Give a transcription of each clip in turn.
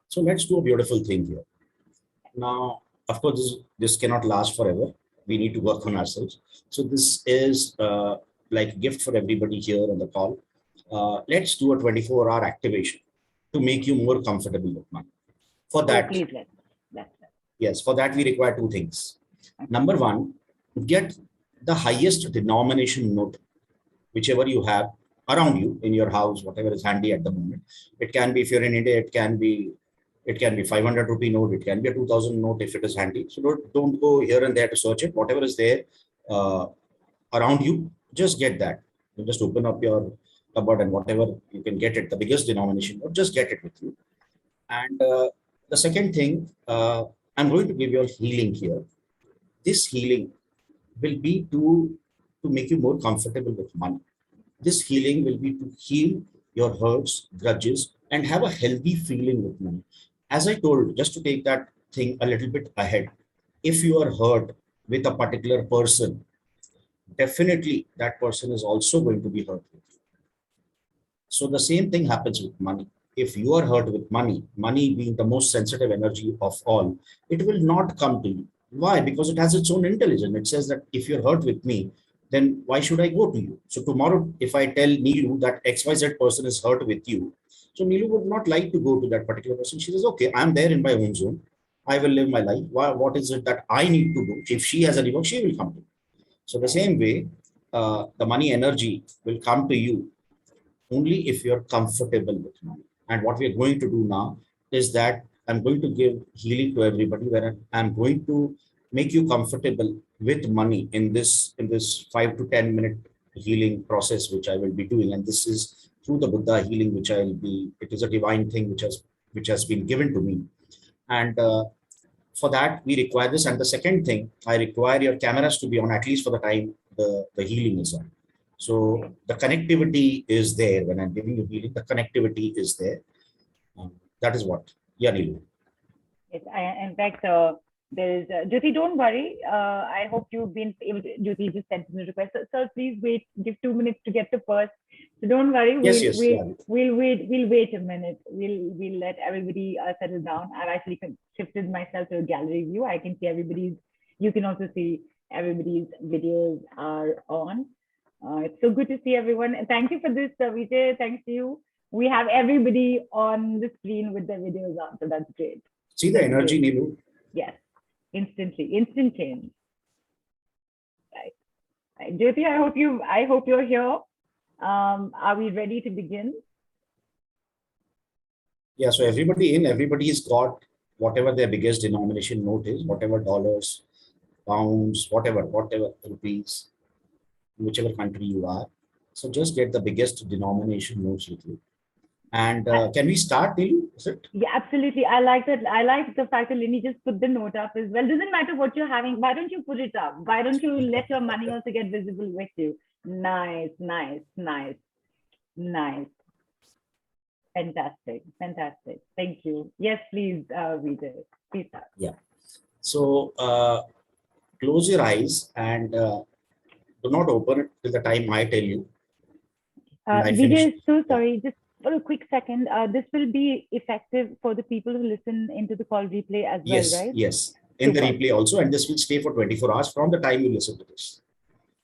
So let's do a beautiful thing here. Now, of course, this cannot last forever. We need to work on ourselves. So this is like a gift for everybody here on the call. Let's do a 24-hour activation to make you more comfortable with money. For that, please let's. Yes, for that we require two things. Number one, get the highest denomination note, whichever you have around you in your house, whatever is handy at the moment. It can be, if you're in India, it can be 500 rupee note, it can be a 2000 note if it is handy. So don't go here and there to search it. Whatever is there around you, just get that. You just open up your cupboard and whatever you can get it, the biggest denomination, or just get it with you. And the second thing, I'm going to give you a healing here. This healing will be to make you more comfortable with money. This healing will be to heal your hurts, grudges, and have a healthy feeling with money. As I told, just to take that thing a little bit ahead, if you are hurt with a particular person, definitely that person is also going to be hurt with you. So the same thing happens with money. If you are hurt with money, money being the most sensitive energy of all, it will not come to you. Why? Because it has its own intelligence. It says that if you're hurt with me, then why should I go to you? So tomorrow, if I tell Neelu that XYZ person is hurt with you, so Neelu would not like to go to that particular person. She says, okay, I'm there in my home zone. I will live my life. What is it that I need to do? If she has any work, she will come to me. So the same way, the money energy will come to you only if you're comfortable with money. And what we're going to do now is that I'm going to give healing to everybody, where I'm going to make you comfortable with money in this 5 to 10 minute healing process, which I will be doing. And this is through the Buddha healing, which it is a divine thing which has been given to me. And for that, we require this. And the second thing, I require your cameras to be on, at least for the time the healing is on. So the connectivity is there. When I'm giving you healing, the connectivity is there. That is what. Yeah, Neelu. Yes, in fact, there is Jyoti. Don't worry. I hope you've been able to. Jyoti just sent me a request. Sir, please wait. Give 2 minutes to get the purse. So don't worry. We'll wait a minute. We'll let everybody settle down. I've actually shifted myself to a gallery view. I can see everybody's. You can also see everybody's videos are on. It's so good to see everyone. And thank you for this, Veejay. Thanks to you. We have everybody on the screen with their videos on, so that's great. See the energy, Neelu? Yes, instant change. Right. Jyoti, I hope you're here. Are we ready to begin? Yeah, so everybody's got whatever their biggest denomination note is, whatever dollars, pounds, whatever rupees, whichever country you are. So just get the biggest denomination notes with you. And can we start, Neelu? Is it? Yeah, absolutely. I like that. I like the fact that Lini just put the note up as well. Doesn't matter what you're having. Why don't you put it up? Why don't you let your money also get visible with you? Nice. Fantastic. Thank you. Yes, please, Veejay. Please start. Yeah. So close your eyes and do not open it till the time I tell you. Veejay, so sorry. Just for a quick second, this will be effective for the people who listen into the call replay as well, right? Yes, in the replay also, and this will stay for 24 hours from the time you listen to this.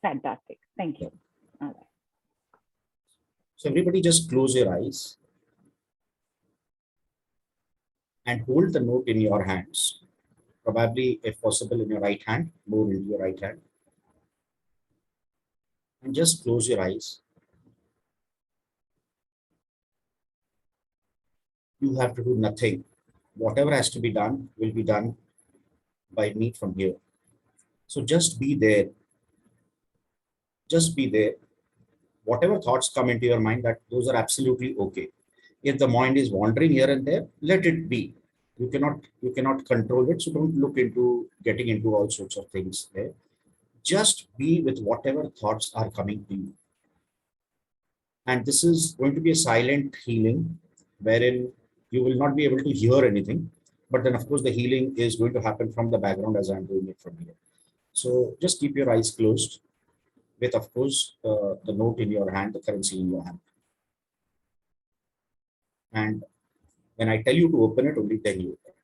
Fantastic. Thank you. All right. So everybody just close your eyes and hold the note in your hands. Probably, if possible, in your right hand, more in your right hand. And just close your eyes. You have to do nothing. Whatever has to be done will be done by me from here. So just be there. Just be there. Whatever thoughts come into your mind, that those are absolutely okay. If the mind is wandering here and there, let it be. You cannot control it. So don't look into getting into all sorts of things there. Just be with whatever thoughts are coming to you. And this is going to be a silent healing wherein you will not be able to hear anything. But then, of course, the healing is going to happen from the background as I'm doing it from here. So just keep your eyes closed with, of course, the note in your hand, the currency in your hand. And When I tell you to open it, only then you open it.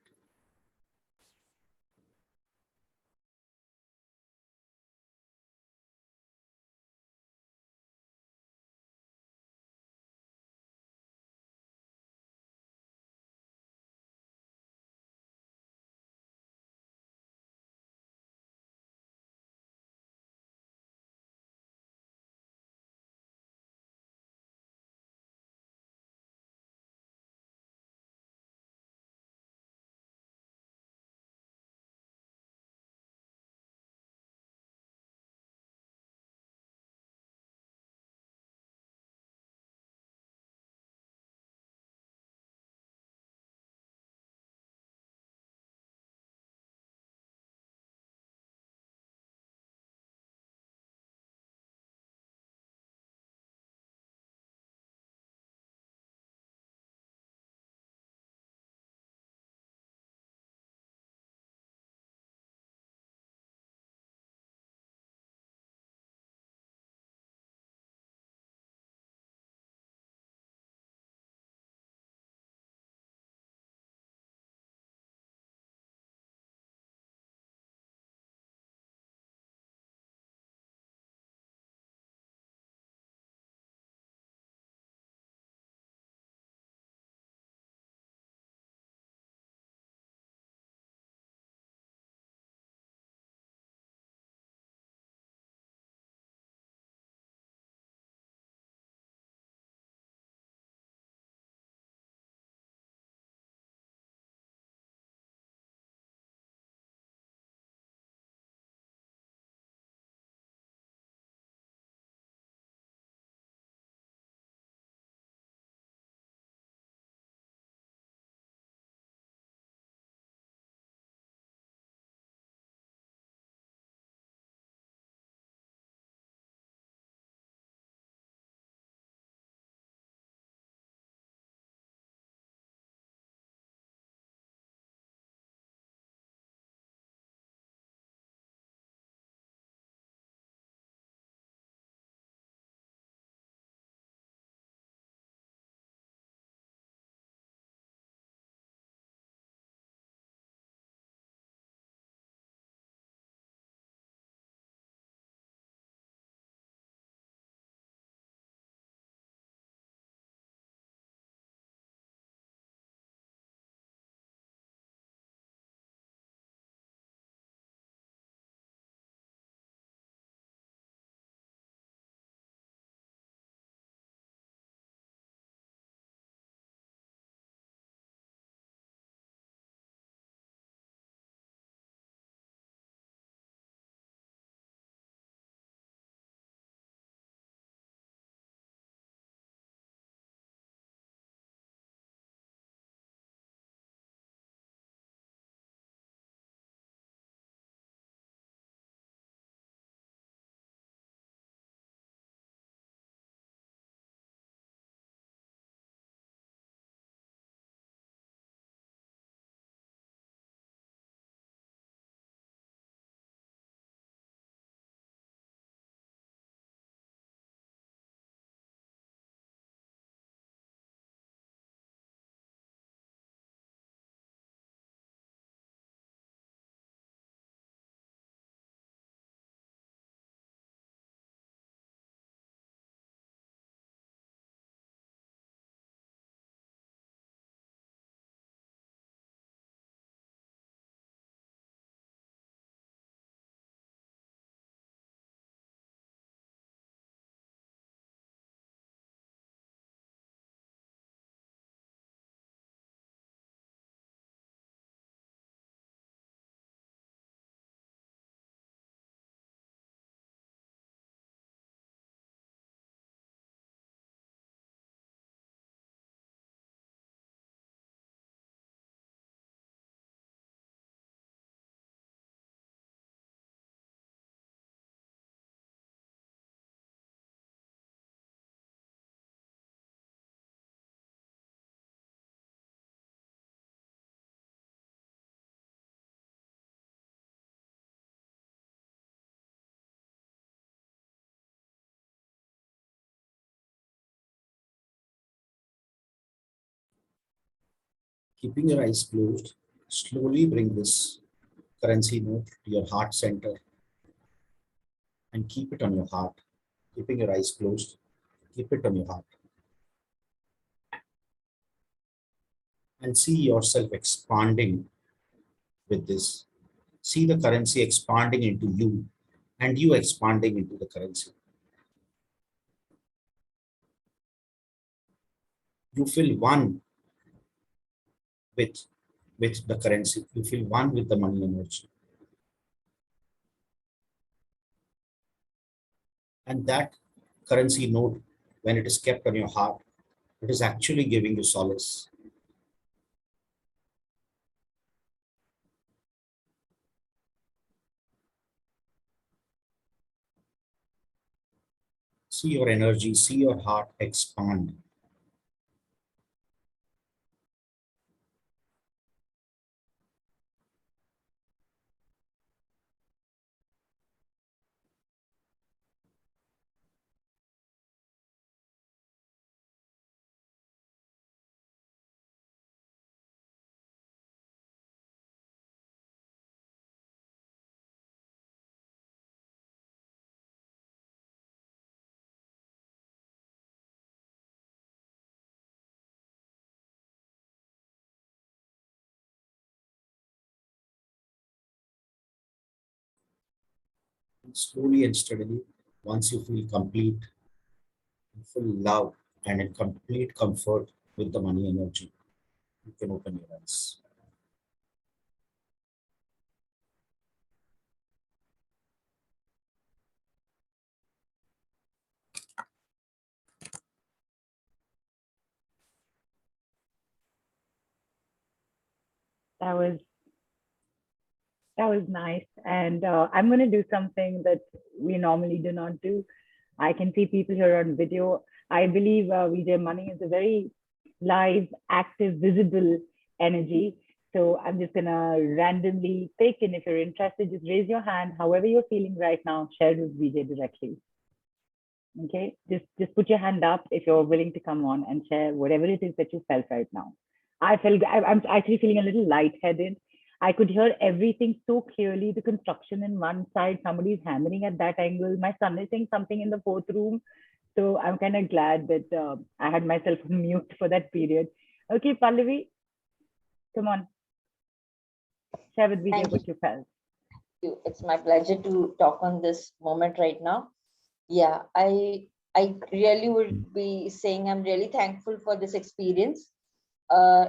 Keeping your eyes closed, slowly bring this currency note to your heart center and keep it on your heart. Keeping your eyes closed, keep it on your heart. And see yourself expanding with this. See the currency expanding into you and you expanding into the currency. You feel one with the currency. You feel one with the money energy. And that currency note, when it is kept on your heart, it is actually giving you solace. See your energy, see your heart expand. And slowly and steadily, once you feel complete, full love and in complete comfort with the money energy, you can open your eyes. That was nice. And I'm going to do something that we normally do not do. I can see people here on video. I believe Veejay, money is a very live, active, visible energy. So I'm just going to randomly pick. And if you're interested, just raise your hand. However you're feeling right now, share it with Veejay directly. Okay, just put your hand up if you're willing to come on and share whatever it is that you felt right now. I'm actually feeling a little lightheaded. I could hear everything so clearly. The construction in one side, somebody's hammering at that angle. My son is saying something in the fourth room. So I'm kind of glad that I had myself on mute for that period. Okay, Pallavi, come on. Share with Veejay what you felt. It's my pleasure to talk on this moment right now. Yeah, I really would be saying I'm really thankful for this experience.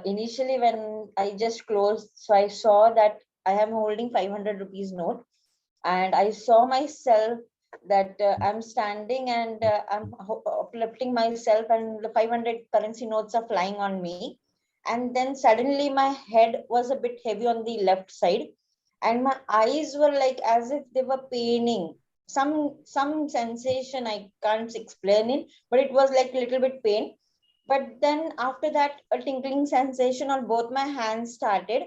Initially, when I just closed, so I saw that I am holding 500 rupees note, and I saw myself that I'm standing and I'm uplifting myself, and the 500 currency notes are flying on me. And then suddenly my head was a bit heavy on the left side, and my eyes were like as if they were paining. Some sensation, I can't explain it, but it was like a little bit pain. But then after that, a tingling sensation on both my hands started.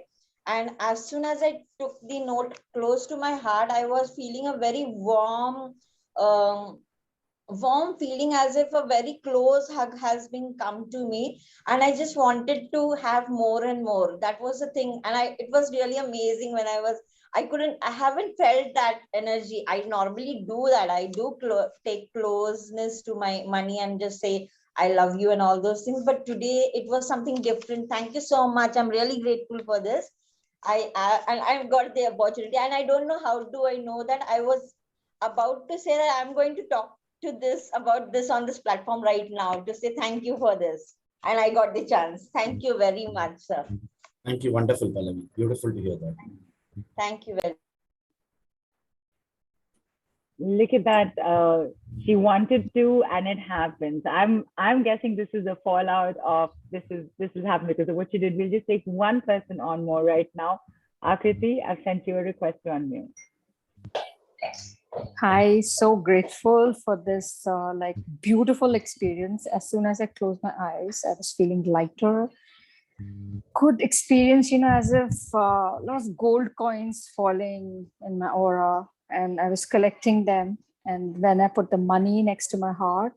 And as soon as I took the note close to my heart, I was feeling a very um, warm feeling, as if a very close hug has been come to me, and I just wanted to have more and more. That was the thing, and it was really amazing when I haven't felt that energy. I normally do that. I do take closeness to my money and just say I love you and all those things, but today it was something different. Thank you so much. I'm really grateful for this. I got the opportunity, and I don't know how do I know that I was about to say that I'm going to talk to this about this on this platform right now, to say thank you for this, and I got the chance. Thank you very much, sir. Thank you. Wonderful, Pallavi. Beautiful to hear that. Thank you very much. Look at that. She wanted to, and it happens. I'm guessing this is a fallout of this is happening because of what you did. We'll just take one person on more right now. Akriti, I've sent you a request to unmute. Hi, so grateful for this like beautiful experience. As soon as I closed my eyes, I was feeling lighter. Good experience, as if a lot of gold coins falling in my aura, and I was collecting them. And when I put the money next to my heart,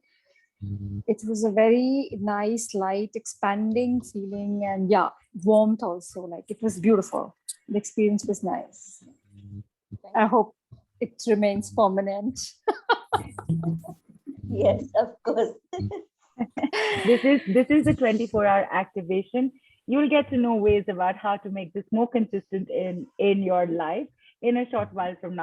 It was a very nice, light, expanding feeling, and yeah, warmth also. Like it was beautiful. The experience was nice. I hope it remains permanent. Yes, of course. This is the 24-hour activation. You'll get to know ways about how to make this more consistent in your life in a short while from now.